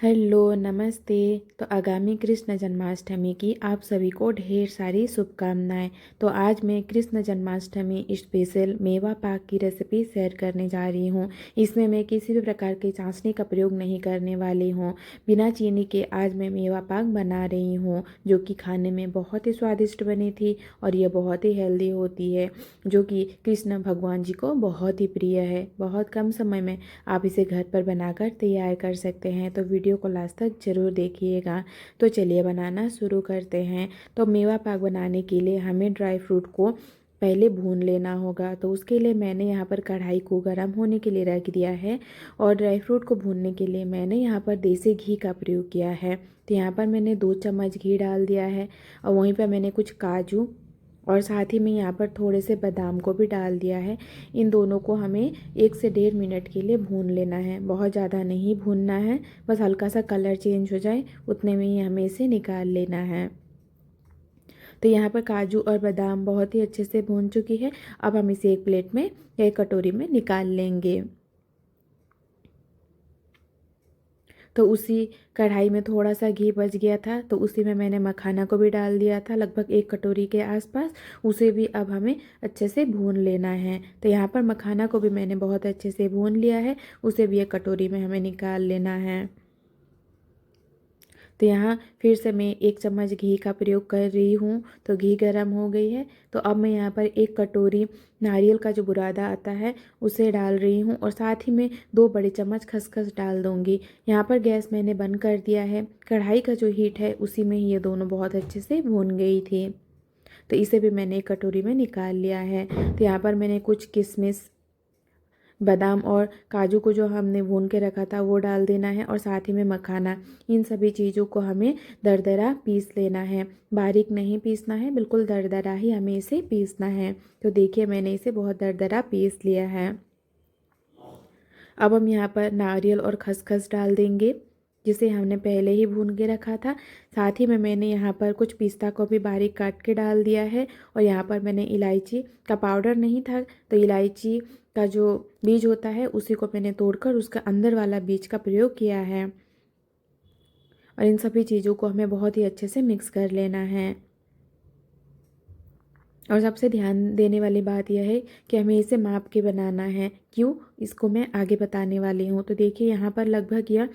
Hello नमस्ते। तो आगामी कृष्ण जन्माष्टमी की आप सभी को ढेर सारी शुभकामनाएं। तो आज मैं कृष्ण जन्माष्टमी स्पेशल मेवा पाक की रेसिपी शेयर करने जा रही हूँ। इसमें मैं किसी भी प्रकार की चाशनी का प्रयोग नहीं करने वाली हूँ। बिना चीनी के आज मैं मेवा पाक बना रही हूँ, जो कि खाने में बहुत ही स्वादिष्ट बनी थी और ये बहुत ही हेल्दी होती है, जो कि कृष्ण भगवान जी को बहुत ही प्रिय है। बहुत कम समय में आप इसे घर पर बनाकर तैयार कर सकते हैं। तो वीडियो को लास्ट तक ज़रूर देखिएगा। तो चलिए बनाना शुरू करते हैं। तो मेवा पाक बनाने के लिए हमें ड्राई फ्रूट को पहले भून लेना होगा। तो उसके लिए मैंने यहाँ पर कढ़ाई को गर्म होने के लिए रख दिया है और ड्राई फ्रूट को भूनने के लिए मैंने यहाँ पर देसी घी का प्रयोग किया है। तो यहाँ पर मैंने 2 चम्मच घी डाल दिया है और वहीं पर मैंने कुछ काजू और साथ ही में यहाँ पर थोड़े से बादाम को भी डाल दिया है। इन दोनों को हमें 1 से 1.5 मिनट के लिए भून लेना है। बहुत ज़्यादा नहीं भूनना है, बस हल्का सा कलर चेंज हो जाए उतने में ही हमें इसे निकाल लेना है। तो यहाँ पर काजू और बादाम बहुत ही अच्छे से भून चुकी है। अब हम इसे एक प्लेट में या एक कटोरी में निकाल लेंगे। तो उसी कढ़ाई में थोड़ा सा घी बच गया था, तो उसी में मैंने मखाना को भी डाल दिया था, लगभग 1 कटोरी के आसपास। उसे भी अब हमें अच्छे से भून लेना है। तो यहाँ पर मखाना को भी मैंने बहुत अच्छे से भून लिया है, उसे भी एक कटोरी में हमें निकाल लेना है। तो यहाँ फिर से मैं 1 चम्मच घी का प्रयोग कर रही हूँ। तो घी गर्म हो गई है, तो अब मैं यहाँ पर 1 कटोरी नारियल का जो बुरादा आता है उसे डाल रही हूँ और साथ ही में 2 बड़े चम्मच खसखस डाल दूँगी। यहाँ पर गैस मैंने बंद कर दिया है। कढ़ाई का जो हीट है उसी में ही ये दोनों बहुत अच्छे से भून गई थी। तो इसे भी मैंने 1 कटोरी में निकाल लिया है। तो यहाँ पर मैंने कुछ किशमिश, बादाम और काजू को जो हमने भून के रखा था वो डाल देना है और साथ ही में मखाना। इन सभी चीज़ों को हमें दरदरा पीस लेना है, बारीक नहीं पीसना है, बिल्कुल दरदरा ही हमें इसे पीसना है। तो देखिए मैंने इसे बहुत दरदरा पीस लिया है। अब हम यहाँ पर नारियल और खसखस डाल देंगे, जिसे हमने पहले ही भून के रखा था। साथ ही में मैंने यहाँ पर कुछ पिस्ता को भी बारीक काट के डाल दिया है और यहाँ पर मैंने इलायची का पाउडर नहीं था, तो इलायची का जो बीज होता है उसी को मैंने तोड़कर उसका अंदर वाला बीज का प्रयोग किया है। और इन सभी चीज़ों को हमें बहुत ही अच्छे से मिक्स कर लेना है। और सबसे ध्यान देने वाली बात यह है कि हमें इसे माप के बनाना है। क्यों, इसको मैं आगे बताने वाली हूँ। तो देखिए यहाँ पर लगभग यह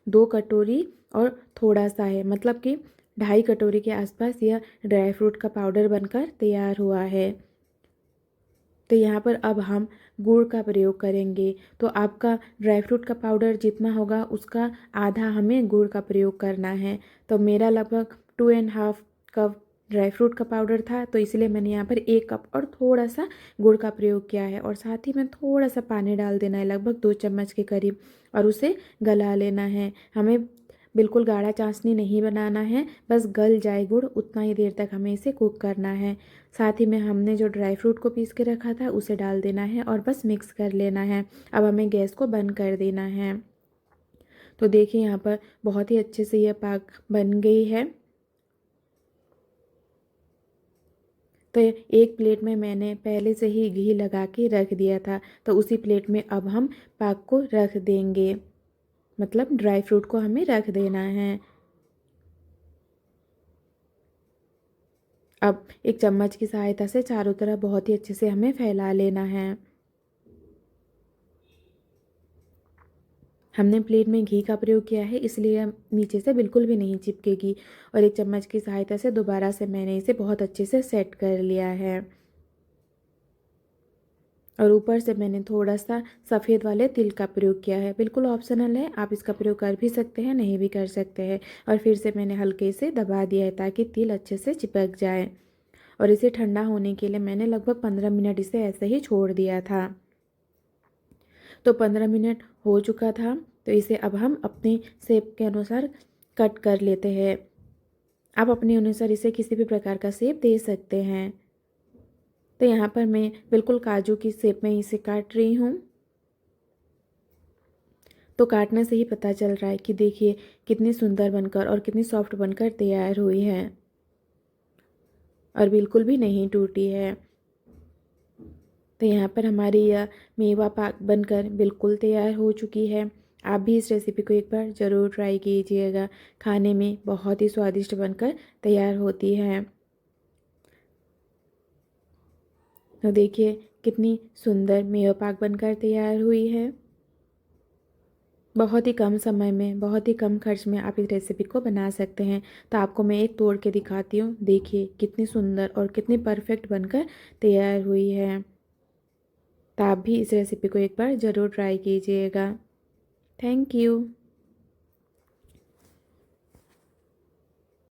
2 कटोरी और थोड़ा सा है, मतलब कि 2.5 कटोरी के आसपास यह ड्राई फ्रूट का पाउडर बनकर तैयार हुआ है। तो यहाँ पर अब हम गुड़ का प्रयोग करेंगे। तो आपका ड्राई फ्रूट का पाउडर जितना होगा उसका आधा हमें गुड़ का प्रयोग करना है। तो मेरा लगभग 2.5 कप ड्राई फ्रूट का पाउडर था, तो इसलिए मैंने यहाँ पर 1 कप और थोड़ा सा गुड़ का प्रयोग किया है और साथ ही में थोड़ा सा पानी डाल देना है, लगभग 2 चम्मच के करीब, और उसे गला लेना है। हमें बिल्कुल गाढ़ा चाशनी नहीं बनाना है, बस गल जाए गुड़ उतना ही देर तक हमें इसे कुक करना है। साथ ही में हमने जो ड्राई फ्रूट को पीस के रखा था उसे डाल देना है और बस मिक्स कर लेना है। अब हमें गैस को बंद कर देना है। तो देखिए यहाँ पर बहुत ही अच्छे से यह पाक बन गई है। तो एक प्लेट में मैंने पहले से ही घी लगा के रख दिया था, तो उसी प्लेट में अब हम पाक को रख देंगे, मतलब ड्राई फ्रूट को हमें रख देना है। अब एक चम्मच की सहायता से चारों तरफ बहुत ही अच्छे से हमें फैला लेना है। हमने प्लेट में घी का प्रयोग किया है, इसलिए नीचे से बिल्कुल भी नहीं चिपकेगी। और एक चम्मच की सहायता से दोबारा से मैंने इसे बहुत अच्छे से सेट कर लिया है। और ऊपर से मैंने थोड़ा सा सफ़ेद वाले तिल का प्रयोग किया है, बिल्कुल ऑप्शनल है, आप इसका प्रयोग कर भी सकते हैं, नहीं भी कर सकते हैं। और फिर से मैंने हल्के से दबा दिया है ताकि तिल अच्छे से चिपक जाए। और इसे ठंडा होने के लिए मैंने लगभग 15 मिनट इसे ऐसे ही छोड़ दिया था। तो 15 मिनट हो चुका था, तो इसे अब हम अपने शेप के अनुसार कट कर लेते हैं। आप अपने अनुसार इसे किसी भी प्रकार का शेप दे सकते हैं। तो यहाँ पर मैं बिल्कुल काजू की शेप में इसे काट रही हूँ। तो काटने से ही पता चल रहा है कि देखिए कितनी सुंदर बनकर और कितनी सॉफ्ट बनकर तैयार हुई है और बिल्कुल भी नहीं टूटी है। तो यहाँ पर हमारी यह मेवा पाक बनकर बिल्कुल तैयार हो चुकी है। आप भी इस रेसिपी को एक बार ज़रूर ट्राई कीजिएगा। खाने में बहुत ही स्वादिष्ट बनकर तैयार होती है। तो देखिए कितनी सुंदर मेवा पाक बनकर तैयार हुई है। बहुत ही कम समय में, बहुत ही कम खर्च में आप इस रेसिपी को बना सकते हैं। तो आपको मैं एक तोड़ के दिखाती हूँ। देखिए कितनी सुंदर और कितनी परफेक्ट बनकर तैयार हुई है। तो आप भी इस रेसिपी को एक बार ज़रूर ट्राई कीजिएगा। Thank you.